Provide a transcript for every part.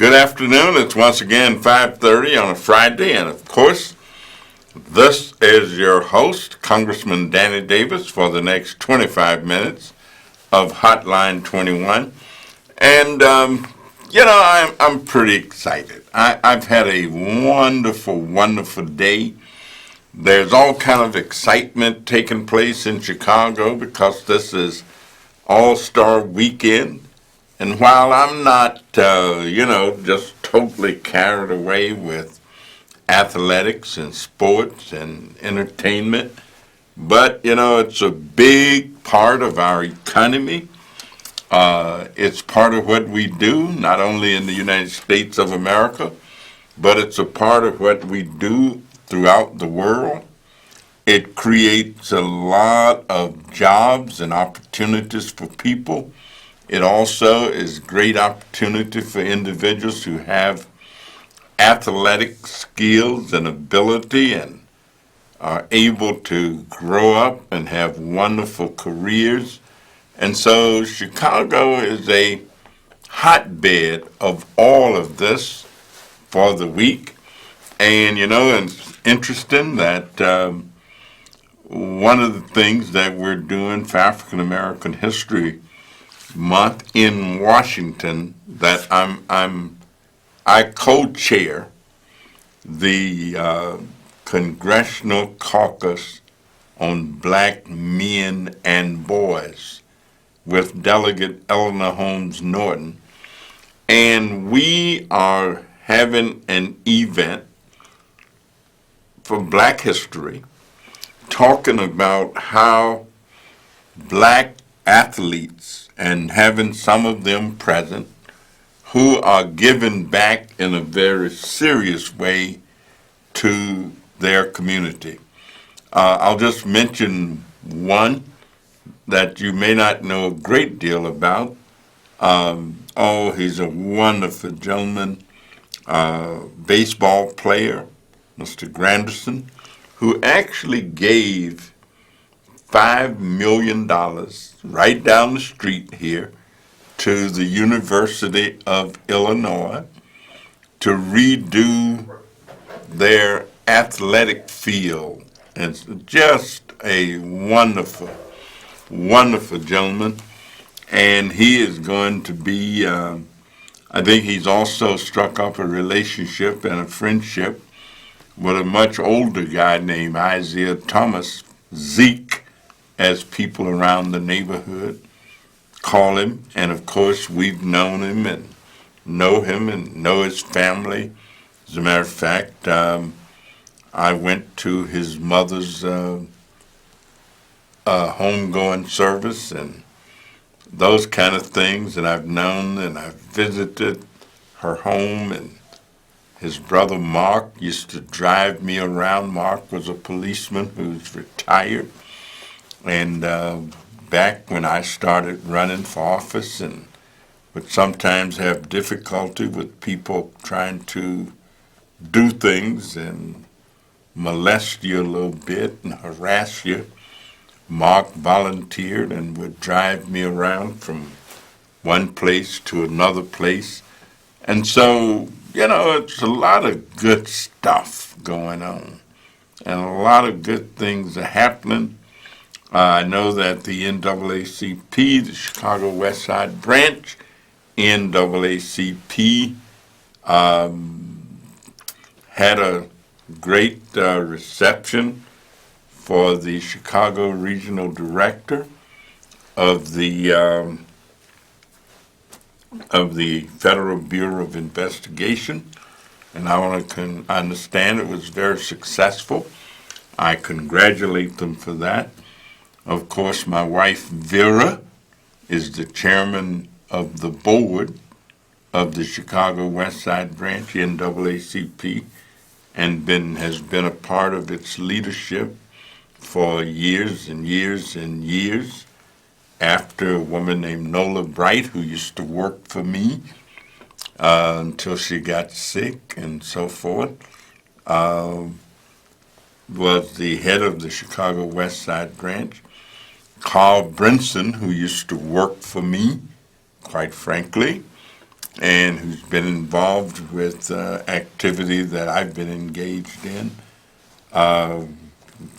Good afternoon. It's once again 5:30 on a Friday, and of course, this is your host, Congressman Danny Davis, for the next 25 minutes of Hotline 21. And I'm pretty excited. I've had a wonderful, wonderful day. There's all kind of excitement taking place in Chicago because this is All-Star Weekend. And while I'm not, just totally carried away with athletics and sports and entertainment, but, it's a big part of our economy. It's part of what we do, not only in the United States of America, but it's a part of what we do throughout the world. It creates a lot of jobs and opportunities for people. It also is great opportunity for individuals who have athletic skills and ability and are able to grow up and have wonderful careers. And so Chicago is a hotbed of all of this for the week. And, it's interesting that one of the things that we're doing for African American History Month in Washington, that I co-chair the Congressional Caucus on Black Men and Boys with Delegate Eleanor Holmes Norton, and we are having an event for Black history, talking about how Black athletes, and having some of them present, who are giving back in a very serious way to their community. I'll just mention one that you may not know a great deal about. He's a wonderful gentleman, baseball player, Mr. Granderson, who actually gave $5 million right down the street here to the University of Illinois to redo their athletic field. It's just a wonderful, wonderful gentleman. And he is going to be, I think he's also struck up a relationship and a friendship with a much older guy named Isaiah Thomas, Zeke, as people around the neighborhood call him. And of course, we've known him and know his family. As a matter of fact, I went to his mother's homegoing service and those kind of things, and I've known and I've visited her home, and his brother Mark used to drive me around. Mark was a policeman who's retired. And back when I started running for office and would sometimes have difficulty with people trying to do things and molest you a little bit and harass you, Mark volunteered and would drive me around from one place to another place. And so, it's a lot of good stuff going on and a lot of good things are happening. I know that the NAACP, the Chicago West Side Branch, NAACP, had a great reception for the Chicago Regional Director of the Federal Bureau of Investigation, and I understand it was very successful. I congratulate them for that. Of course, my wife, Vera, is the chairman of the board of the Chicago West Side Branch, NAACP, and has been a part of its leadership for years and years and years, after a woman named Nola Bright, who used to work for me until she got sick and so forth, was the head of the Chicago West Side Branch. Carl Brinson, who used to work for me, quite frankly, and who's been involved with activity that I've been engaged in, uh,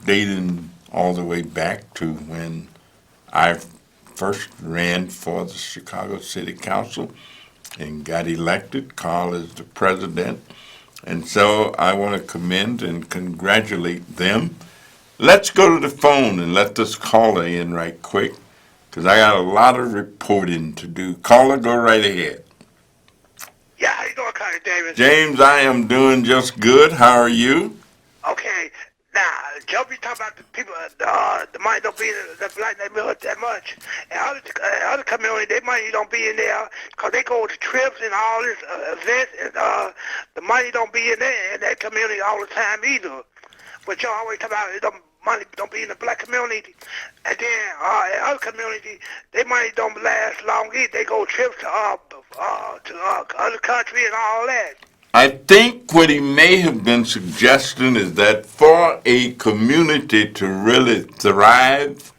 dating all the way back to when I first ran for the Chicago City Council and got elected. Carl is the president. And so I want to commend and congratulate them. Let's go to the phone and let this caller in right quick, because I got a lot of reporting to do. Caller, go right ahead. Yeah, how you doing, Congressman Davis? James, I am doing just good. How are you? Okay. Now, Joe be talking about the people, the money don't be in the black neighborhood that much. And other community, their money don't be in there because they go to trips and all this events, and the money don't be in there in that community all the time either. But y'all always talk about money don't be in the black community. And then in other community, their money don't last long either. They go trips to other country and all that. I think what he may have been suggesting is that for a community to really thrive,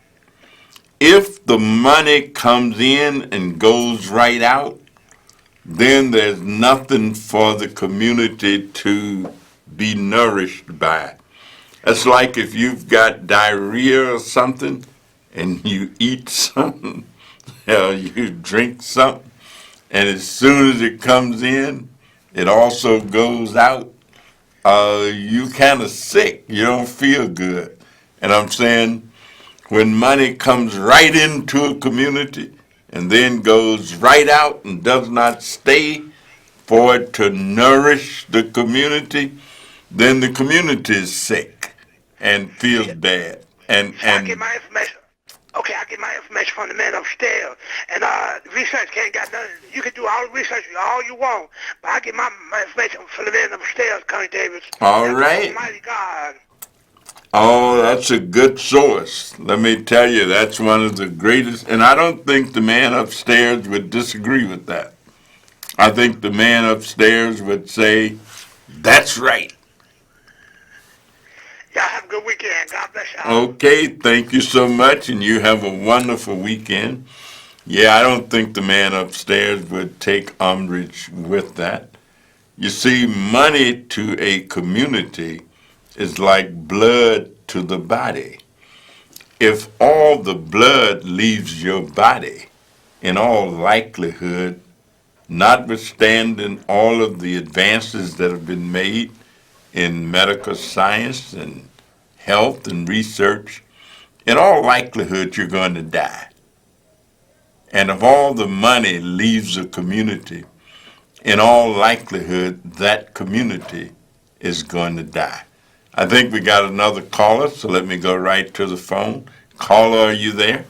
if the money comes in and goes right out, then there's nothing for the community to be nourished by. It's like if you've got diarrhea or something and you eat something, you drink something, and as soon as it comes in, it also goes out. You kind of sick. You don't feel good. And I'm saying when money comes right into a community and then goes right out and does not stay for it to nourish the community, then the community is sick and feels See, bad. And so I get my information. Okay, I get my information from the man upstairs. And research can't got nothing. You can do all the research all you want, but I get my information from the man upstairs, Connie Davis. all That's right. Almighty God. Oh, that's a good source. Let me tell you, that's one of the greatest. And I don't think the man upstairs would disagree with that. I think the man upstairs would say, that's right. Y'all have a good weekend. God bless y'all. Okay, thank you so much, and you have a wonderful weekend. Yeah, I don't think the man upstairs would take umbrage with that. You see, money to a community is like blood to the body. If all the blood leaves your body, in all likelihood, notwithstanding all of the advances that have been made in medical science and health and research, in all likelihood, you're going to die. And if all the money leaves a community, in all likelihood, that community is going to die. I think we got another caller, so let me go right to the phone. Caller, are you there?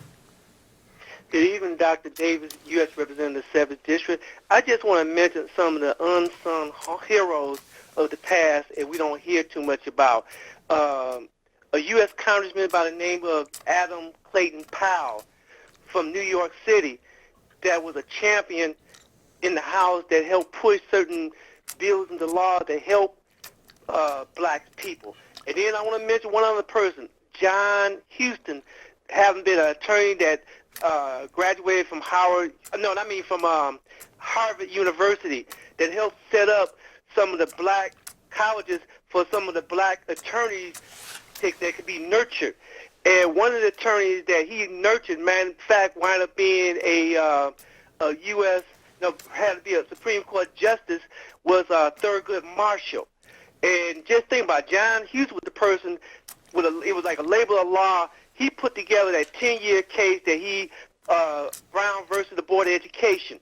Good evening, Dr. Davis, U.S. Representative, 7th District. I just want to mention some of the unsung heroes of the past and we don't hear too much about. A U.S. Congressman by the name of Adam Clayton Powell from New York City that was a champion in the House that helped push certain bills into law to help black people. And then I want to mention one other person, John Houston, having been an attorney that graduated from Harvard University, that helped set up some of the black colleges for some of the black attorneys that could be nurtured. And one of the attorneys that he nurtured, in fact, wound up being a U.S. had to be a Supreme Court justice, was Thurgood Marshall. And just think about it, John Hughes was the person it was like a label of law. He put together that 10-year case that Brown versus the Board of Education.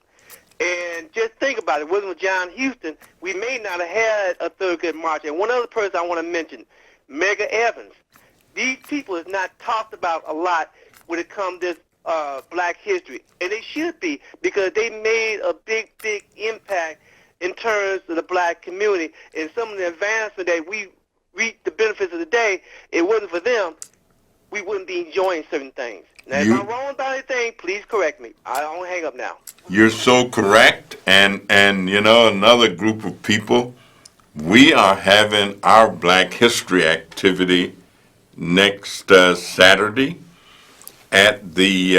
And just think about it, wasn't with John Houston, we may not have had a Thurgood Marshall. And one other person I want to mention, Medgar Evers. These people is not talked about a lot when it comes to black history. And they should be, because they made a big, big impact in terms of the black community. And some of the advancement that we reap the benefits of today, it wasn't for them, we wouldn't be enjoying certain things. Now, if I'm wrong about anything, please correct me. I don't hang up now. You're so correct. And you know, another group of people, we are having our Black History activity next Saturday at the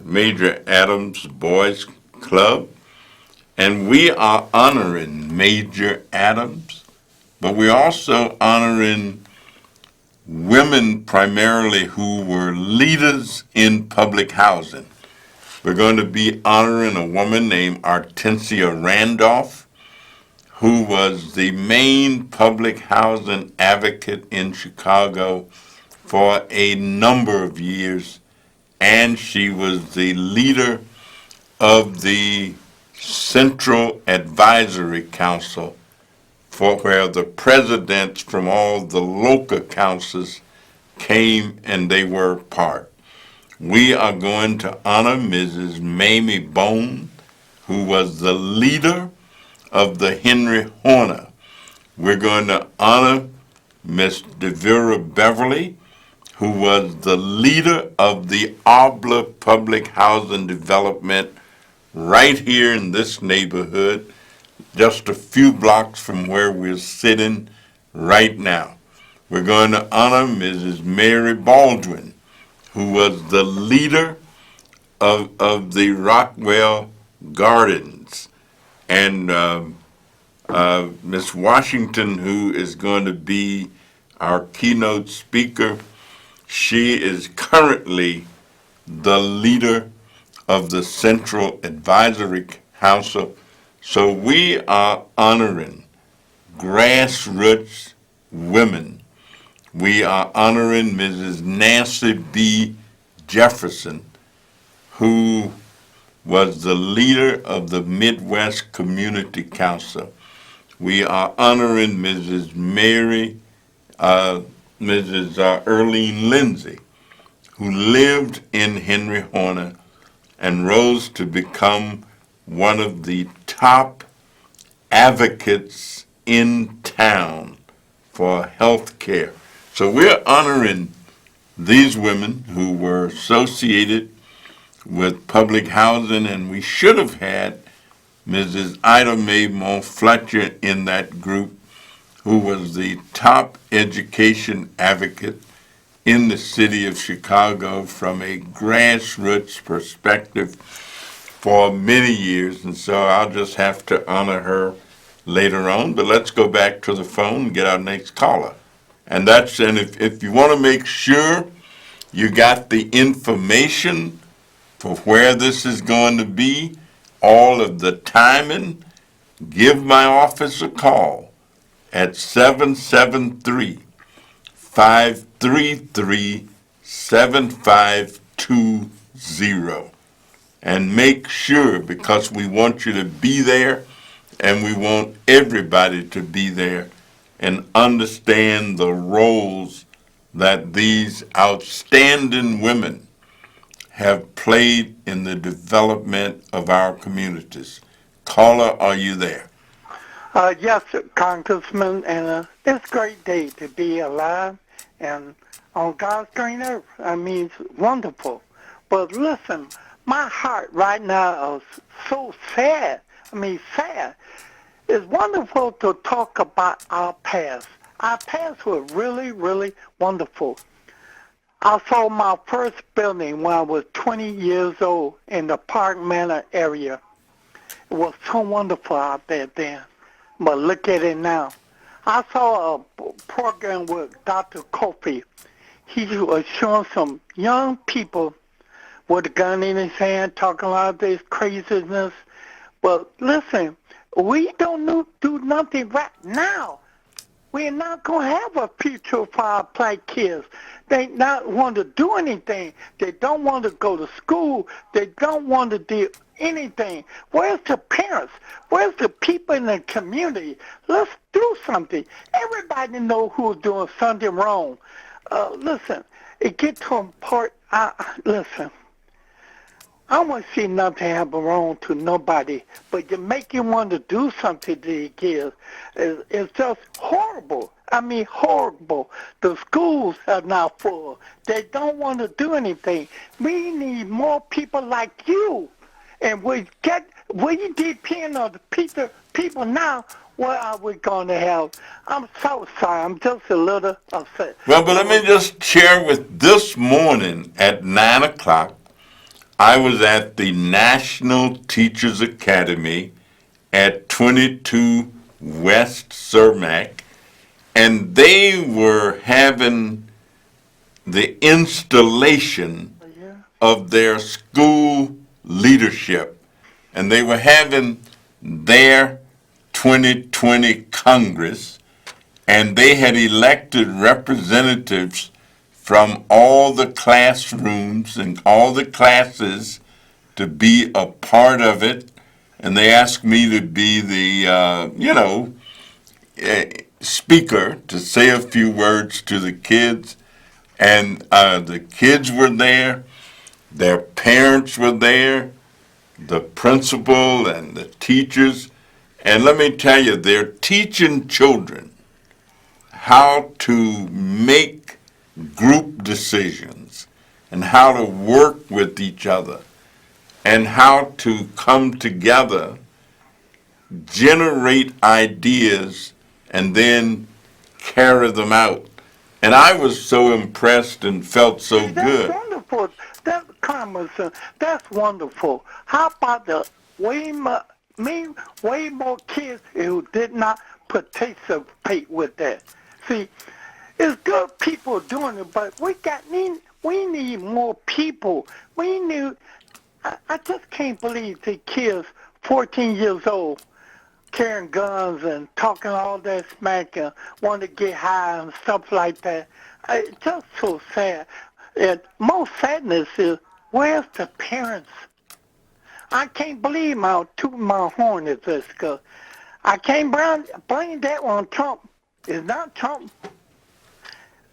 Major Adams Boys Club, and we are honoring Major Adams, but we're also honoring women primarily who were leaders in public housing. We're going to be honoring a woman named Artencia Randolph, who was the main public housing advocate in Chicago for a number of years, and she was the leader of the Central Advisory Council, for where the presidents from all the local councils came and they were part. We are going to honor Mrs. Mamie Bone, who was the leader of the Henry Horner. We're going to honor Miss Devera Beverly, who was the leader of the Arbor Public Housing Development right here in this neighborhood, just a few blocks from where we're sitting right now. We're going to honor Mrs. Mary Baldwin, who was the leader of the Rockwell Gardens, and Miss Washington, who is going to be our keynote speaker. She is currently the leader of the Central Advisory Council. So we are honoring grassroots women. We are honoring Mrs. Nancy B. Jefferson, who was the leader of the Midwest Community Council. We are honoring Mrs. Earlene Lindsay, who lived in Henry Horner and rose to become one of the top advocates in town for health care. So we're honoring these women who were associated with public housing, and we should have had Mrs. Ida Mae Moe Fletcher in that group, who was the top education advocate in the city of Chicago from a grassroots perspective for many years, and so I'll just have to honor her later on. But let's go back to the phone and get our next caller. And if you want to make sure you got the information for where this is going to be, all of the timing, give my office a call at 773-533-7520. And make sure, because we want you to be there and we want everybody to be there and understand the roles that these outstanding women have played in the development of our communities. Caller, are you there? Yes, Congressman, and it's a great day to be alive and on God's green earth. I mean, it's wonderful. But listen, my heart right now is so sad. I mean, sad. It's wonderful to talk about our past. Our past was really, really wonderful. I saw my first building when I was 20 years old in the Park Manor area. It was so wonderful out there then. But look at it now. I saw a program with Dr. Kofi. He was showing some young people with a gun in his hand talking about this craziness. But listen, we don't do nothing right now. We're not going to have a future for our black kids. They not want to do anything. They don't want to go to school. They don't want to do anything. Where's the parents? Where's the people in the community? Let's do something. Everybody know who's doing something wrong. Listen, it gets to a part, listen, I don't want to see nothing happen wrong to nobody, but you make you want to do something to the kids. It's just horrible. I mean, horrible. The schools are now full. They don't want to do anything. We need more people like you. And we depend on the people now, what are we going to have? I'm so sorry. I'm just a little upset. Well, but let me just share with this morning at 9 o'clock, I was at the National Teachers Academy at 22 West Cermak, and they were having the installation Yeah. of their school leadership. And they were having their 2020 Congress, and they had elected representatives from all the classrooms and all the classes to be a part of it. And they asked me to be the, speaker to say a few words to the kids. And the kids were there, their parents were there, the principal and the teachers. And let me tell you, they're teaching children how to make group decisions and how to work with each other and how to come together, generate ideas, and then carry them out. And I was so impressed and felt so That's good. wonderful. That Congressman, that's wonderful. How about the way more kids who did not participate with that? See, it's good people doing it, but we need more people. I just can't believe the kids, 14 years old, carrying guns and talking all that smack and want to get high and stuff like that. It's just so sad. And most sadness is, where's the parents? I can't believe I'll toot my horn at this, because I can't blame that on Trump. It's not Trump.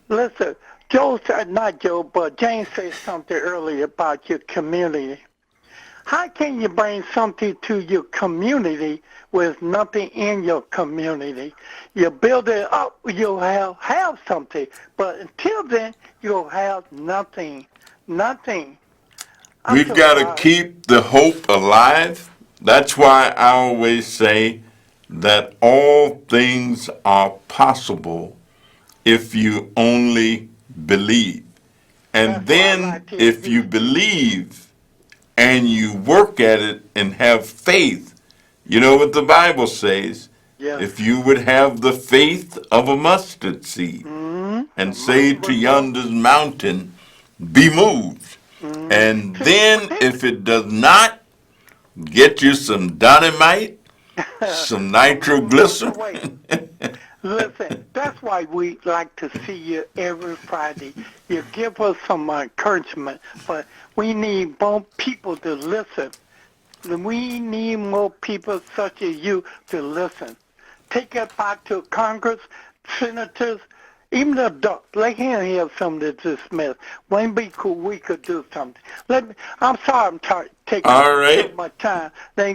Listen, Joe said, not Joe, but James said something earlier about your community. How can you bring something to your community with nothing in your community? You build it up, you'll have something, but until then, you'll have nothing. Nothing. We've got to keep the hope alive. That's why I always say that all things are possible if you only believe. And then if you believe and you work at it and have faith, you know what the Bible says? Yes. If you would have the faith of a mustard seed and say to yonder mountain, be moved. And then if it does not, get you some dynamite, some nitroglycerin. Listen, that's why we like to see you every Friday. You give us some encouragement, but we need more people to listen. We need more people such as you to listen. Take it back to Congress, senators, even the adults. Let him have something to dismiss. Maybe we could do something. I'm sorry I'm taking too much time. I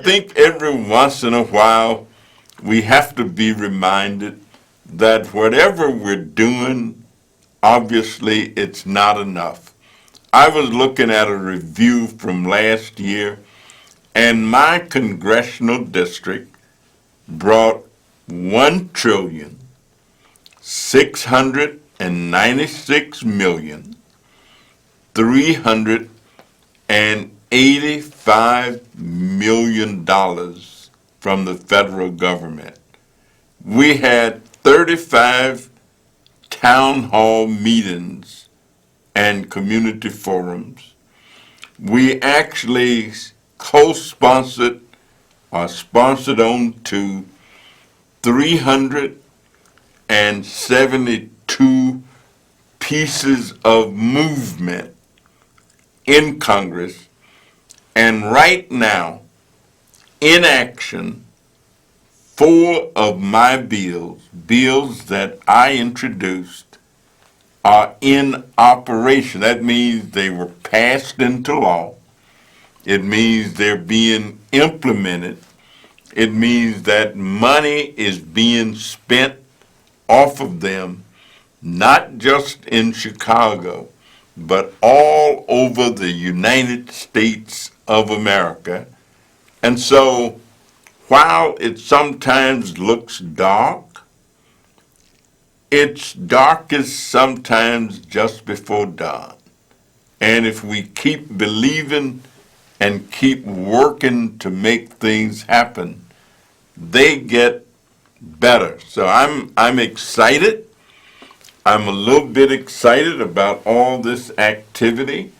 think every once in a while we have to be reminded that whatever we're doing, obviously it's not enough. I was looking at a review from last year, and my congressional district brought $1,696,385,000,000 from the federal government. We had 35 town hall meetings and community forums. We actually co-sponsored or sponsored on to 372 pieces of movement in Congress, and right now, in action, 4 of my bills that I introduced, are in operation. That means they were passed into law. It means they're being implemented. It means that money is being spent off of them, not just in Chicago, but all over the United States of America. And so, while it sometimes looks dark, its darkest sometimes just before dawn. And if we keep believing and keep working to make things happen, they get better. So I'm excited. I'm a little bit excited about all this activity.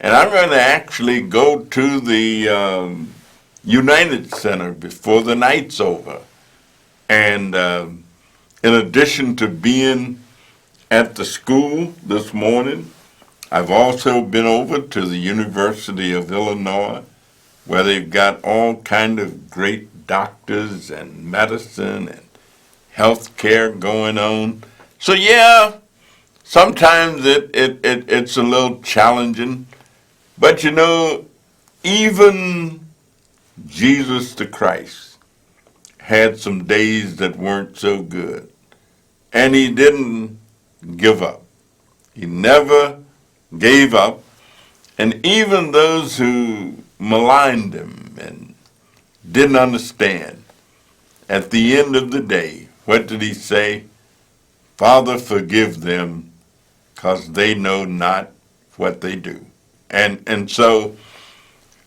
And I'm going to actually go to the United Center before the night's over. And in addition to being at the school this morning, I've also been over to the University of Illinois, where they've got all kind of great doctors and medicine and health care going on. So yeah, sometimes it's a little challenging, but you know, even Jesus the Christ had some days that weren't so good, and he didn't give up. He never gave up, and even those who maligned him and didn't understand, at the end of the day, what did he say? Father, forgive them, because they know not what they do. And so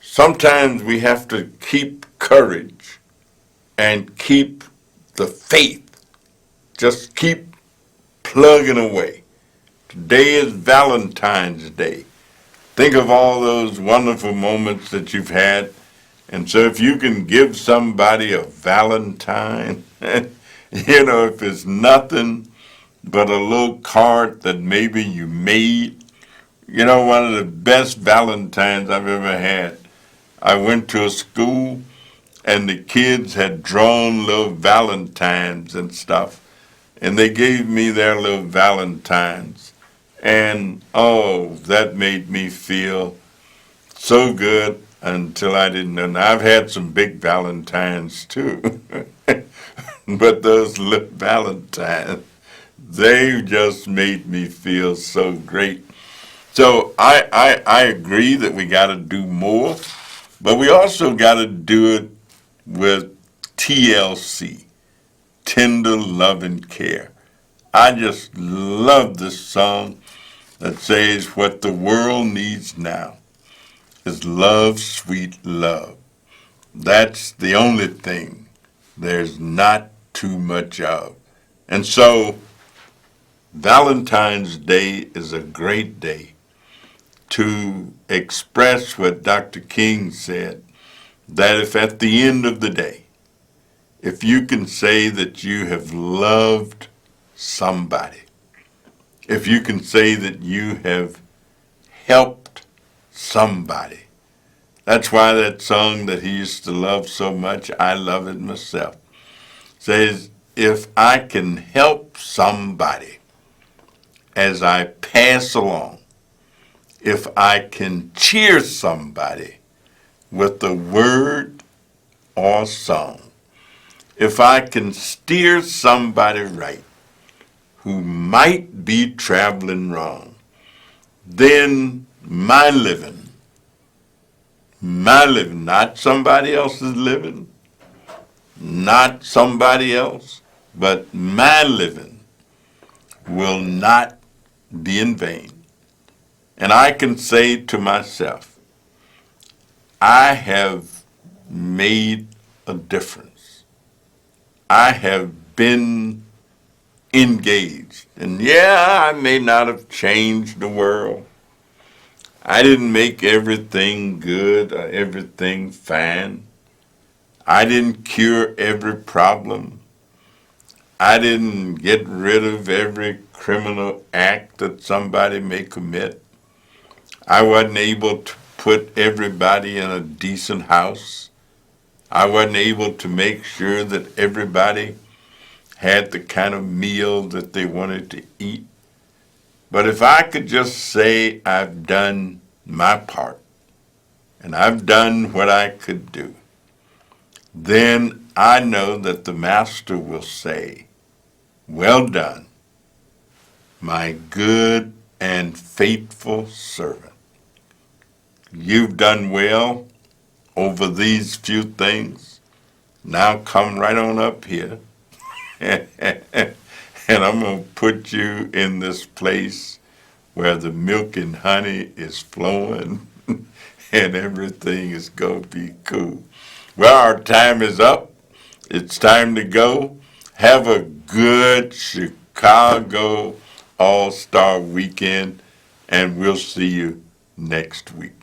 sometimes we have to keep courage and keep the faith. Just keep plugging away. Today is Valentine's Day. Think of all those wonderful moments that you've had. And so if you can give somebody a Valentine, you know, if it's nothing but a little card that maybe you made, you know, one of the best Valentines I've ever had. I went to a school and the kids had drawn little Valentines and stuff. And they gave me their little Valentines. And oh, that made me feel so good until I didn't know. Now, I've had some big Valentines too. But those little Valentines, they just made me feel so great. So I agree that we got to do more, but we also got to do it with TLC, Tender Love and Care. I just love this song that says what the world needs now is love, sweet love. That's the only thing there's not too much of. And so Valentine's Day is a great day to express what Dr. King said, that if at the end of the day, if you can say that you have loved somebody, if you can say that you have helped somebody, that's why that song that he used to love so much, I love it myself, says, if I can help somebody as I pass along, if I can cheer somebody with a word or song, if I can steer somebody right who might be traveling wrong, then my living, not somebody else's living, not somebody else, but my living will not be in vain. And I can say to myself, I have made a difference. I have been engaged. And yeah, I may not have changed the world. I didn't make everything good or everything fine. I didn't cure every problem. I didn't get rid of every criminal act that somebody may commit. I wasn't able to put everybody in a decent house. I wasn't able to make sure that everybody had the kind of meal that they wanted to eat. But if I could just say I've done my part and I've done what I could do, then I know that the Master will say, well done, my good and faithful servant. You've done well over these few things. Now come right on up here. And I'm going to put you in this place where the milk and honey is flowing and everything is going to be cool. Well, our time is up. It's time to go. Have a good Chicago All-Star weekend, and we'll see you next week.